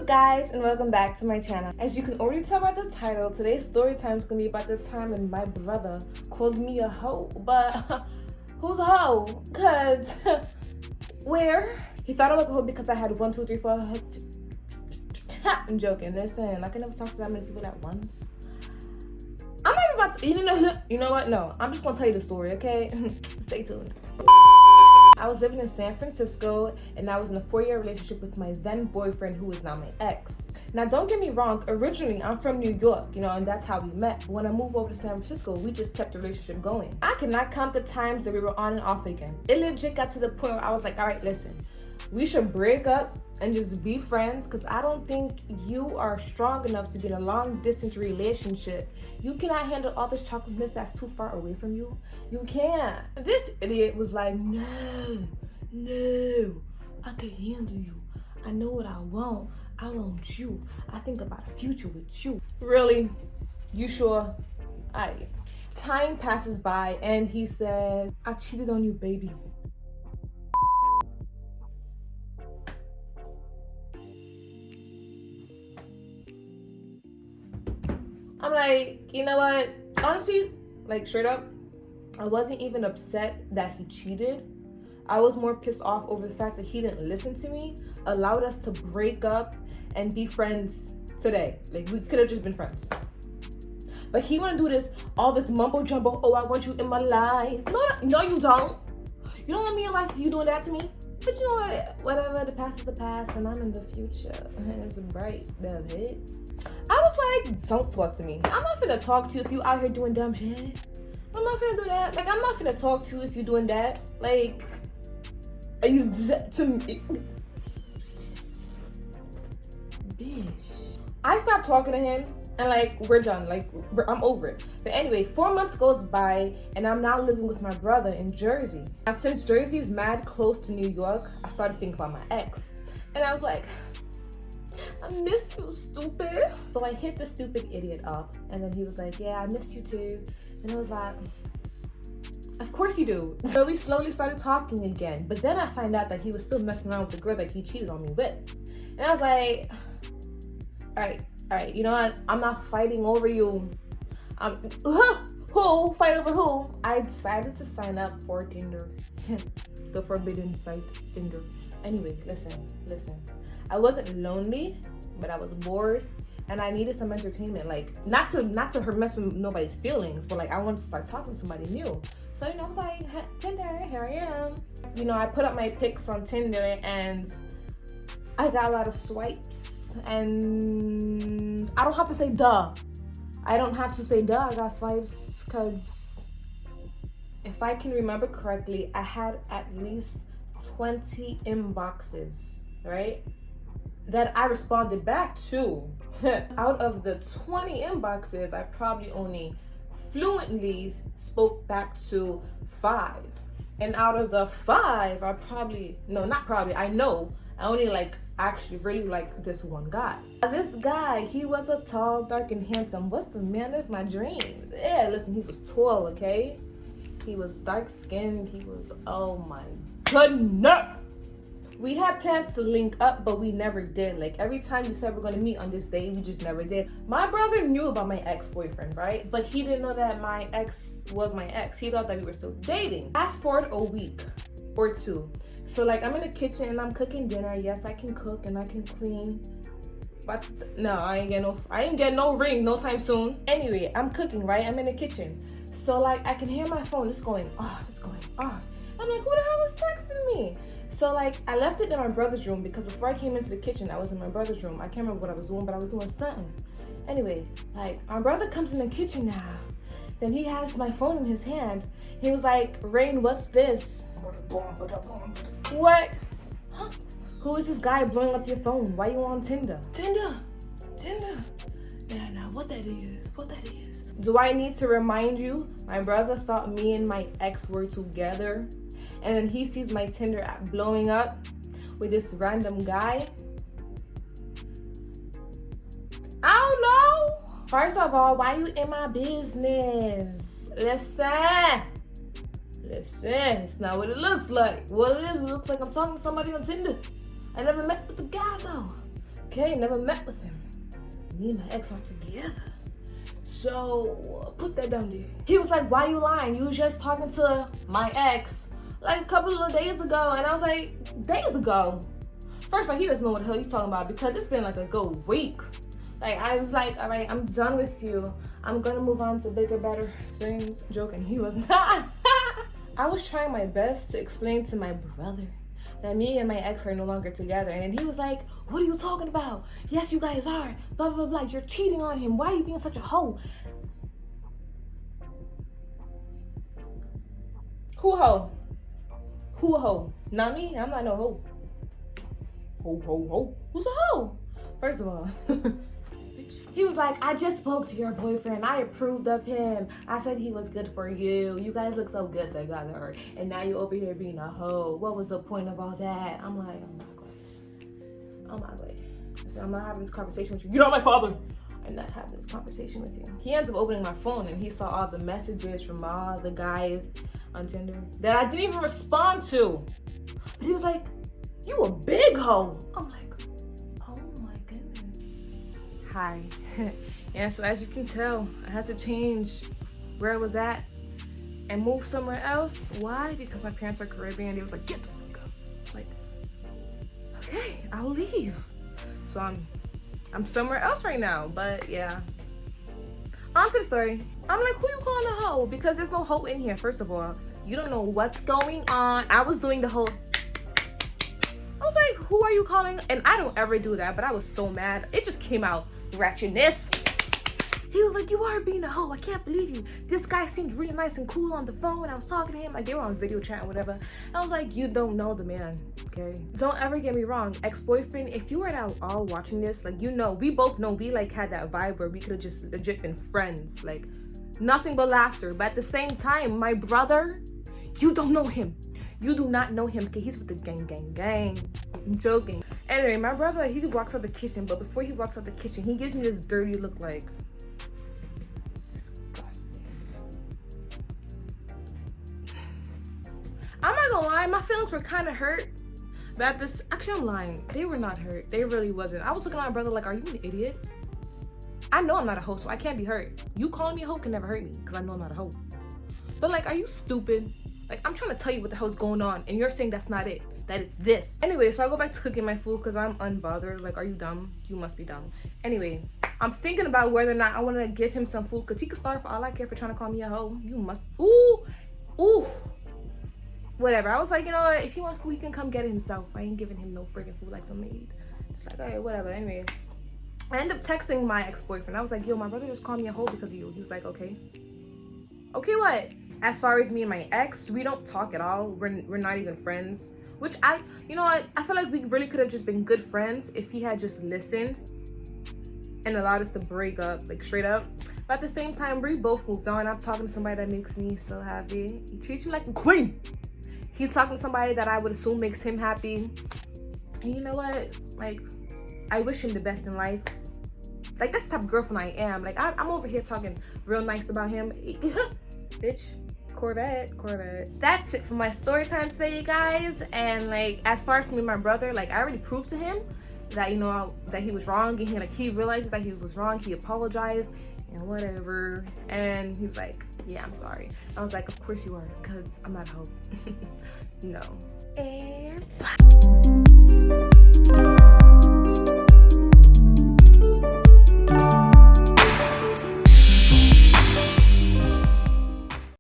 guys, and welcome back to my channel. As you can already tell by the title, today's story time is going to be about the time when my brother called me a hoe. But who's a hoe? Because where? He thought I was a hoe because I had 1, 2, 3, 4. I'm joking. Listen, I can never talk to that many people at once. I'm not even about to, you know what? No, I'm just going to tell you the story, okay? Stay tuned. I was living in San Francisco and I was in a 4-year relationship with my then boyfriend, who is now my ex. Now, don't get me wrong, originally I'm from New York, and that's how we met. But when I moved over to San Francisco, we just kept the relationship going. I cannot count the times that we were on and off again. It legit got to the point where I was like, all right, listen, we should break up and just be friends, because I don't think you are strong enough to be in a long distance relationship. You cannot handle all this chocolateness that's too far away from you. You can't. This idiot was like, no, I can handle you. I know what I want. I want you. I think about a future with you. Really? You sure? Alright. Time passes by and he said, I cheated on you, baby. I'm like, you know what? Honestly, like straight up, I wasn't even upset that he cheated. I was more pissed off over the fact that he didn't listen to me, allowed us to break up and be friends today. Like, we could have just been friends. But he want to do this, all this mumbo jumbo, oh, I want you in my life. No, you don't. You don't want me in life, you doing that to me? But you know what? Whatever, the past is the past and I'm in the future. And it's bright, baby. I was like, don't talk to me. I'm not finna talk to you if you out here doing dumb shit. I'm not finna do that. Like, I'm not finna talk to you if you doing that. Like, are you to me? Bitch. I stopped talking to him and like, we're done. Like, I'm over it. But anyway, 4 months goes by and I'm now living with my brother in Jersey. Now, since Jersey is mad close to New York, I started thinking about my ex. And I was like, I miss you, stupid. So I hit the stupid idiot up and then he was like, yeah, I miss you too. And I was like, of course you do. So we slowly started talking again. But then I find out that he was still messing around with the girl that he cheated on me with. And I was like, all right, you know what? I'm not fighting over you. Who? Fight over who? I decided to sign up for Tinder. The forbidden site, Tinder. Anyway, listen. I wasn't lonely, but I was bored and I needed some entertainment. Like, not to mess with nobody's feelings, but like I wanted to start talking to somebody new. So, I was like, Tinder, here I am. I put up my pics on Tinder and I got a lot of swipes, and I don't have to say duh. I got swipes, because if I can remember correctly, I had at least 20 inboxes, right? That I responded back to. Out of the 20 inboxes, I probably only fluently spoke back to 5. And out of the 5, I only actually really like this one guy. This guy, he was a tall, dark, and handsome. What's the man of my dreams? Yeah, listen, he was tall, okay? He was dark-skinned. He was, oh my goodness. We had plans to link up, but we never did. Like, every time we said we're gonna meet on this day, we just never did. My brother knew about my ex-boyfriend, right? But he didn't know that my ex was my ex. He thought that we were still dating. Fast forward a week or 2. So like, I'm in the kitchen and I'm cooking dinner. Yes, I can cook and I can clean. But no, I ain't get no ring no time soon. Anyway, I'm cooking, right? I'm in the kitchen. So like, I can hear my phone. It's going off. I'm like, who the hell is texting me? So like, I left it in my brother's room because before I came into the kitchen, I was in my brother's room. I can't remember what I was doing, but I was doing something. Anyway, like, my brother comes in the kitchen now. Then he has my phone in his hand. He was like, Rain, what's this? What? Huh? Who is this guy blowing up your phone? Why you on Tinder? Tinder. Nah, what that is. Do I need to remind you? My brother thought me and my ex were together. And then he sees my Tinder app blowing up with this random guy. I don't know. First of all, why you in my business? Listen. It's not what it looks like. What it looks like I'm talking to somebody on Tinder. I never met with the guy though. okay, never met with him. Me and my ex aren't together. So put that down there. He was like, why you lying? You was just talking to my ex like a couple of days ago. And I was like, days ago? First of all, he doesn't know what the hell he's talking about because it's been like a good week. Like, I was like, all right, I'm done with you. I'm gonna move on to bigger, better things. Joking, he was not. I was trying my best to explain to my brother that me and my ex are no longer together. And then he was like, what are you talking about? Yes, you guys are. Blah, blah, blah. You're cheating on him. Why are you being such a hoe? Who a hoe? Who a hoe? Not me. I'm not no hoe. Ho, ho, ho. Who's a hoe? First of all. He was like, I just spoke to your boyfriend. I approved of him. I said he was good for you. You guys look so good together. And now you're over here being a hoe. What was the point of all that? I'm like, oh my God. Oh my God. I said, I'm not having this conversation with you. You're not my father. I'm not having this conversation with you. He ends up opening my phone and he saw all the messages from all the guys on Tinder that I didn't even respond to. But he was like, you a big hoe. I'm like, oh my goodness. Hi. Yeah, so as you can tell, I had to change where I was at and move somewhere else. Why? Because my parents are Caribbean. They was like, get the fuck up. Like, okay, I'll leave. So I'm somewhere else right now. But yeah. On to the story. I'm like, who you calling a hoe? Because there's no hoe in here, first of all. You don't know what's going on. I was doing the whole... I was like, who are you calling? And I don't ever do that, but I was so mad. It just came out. Ratchetness. He was like, you are being a hoe. I can't believe you. This guy seemed really nice and cool on the phone when I was talking to him. Like, they were on video chat and whatever. I was like, you don't know the man, okay? Don't ever get me wrong. Ex-boyfriend, if you were now all watching this, like, you know, we both know we, like, had that vibe where we could have just legit been friends. Like, nothing but laughter. But at the same time, my brother, you don't know him. You do not know him because he's with the gang. I'm joking. Anyway, my brother, he walks out the kitchen, but before he walks out the kitchen, he gives me this dirty look like, disgusting. I'm not gonna lie, my feelings were kind of hurt. But at this, actually I'm lying. They were not hurt. They really wasn't. I was looking at my brother like, are you an idiot? I know I'm not a hoe, so I can't be hurt. You calling me a hoe can never hurt me because I know I'm not a hoe. But like, are you stupid? Like, I'm trying to tell you what the hell's going on, and you're saying that's not it, that it's this. Anyway, so I go back to cooking my food because I'm unbothered. Like, are you dumb? You must be dumb. Anyway, I'm thinking about whether or not I want to give him some food because he could starve for all I care for trying to call me a hoe. You must. Ooh. Whatever. I was like, you know what? If he wants food, he can come get it himself. I ain't giving him no freaking food like some maid. It's like, all right, whatever. Anyway, I ended up texting my ex-boyfriend. I was like, yo, my brother just called me a hoe because of you. He was like, okay. Okay, what? As far as me and my ex, we don't talk at all. We're not even friends. Which you know what? I feel like we really could have just been good friends if he had just listened and allowed us to break up, like straight up. But at the same time, we both moved on. I'm talking to somebody that makes me so happy. He treats me like a queen. He's talking to somebody that I would assume makes him happy. And you know what? Like, I wish him the best in life. Like, that's the type of girlfriend I am. Like, I'm over here talking real nice about him. Bitch. Corvette. That's it for my story time today, you guys. And like, as far as me and my brother, like, I already proved to him that, you know, that he was wrong, and he realizes that he was wrong. He apologized and whatever, and he was like, yeah, I'm sorry. I was like, of course you are, because I'm not a hoe. No. And bye.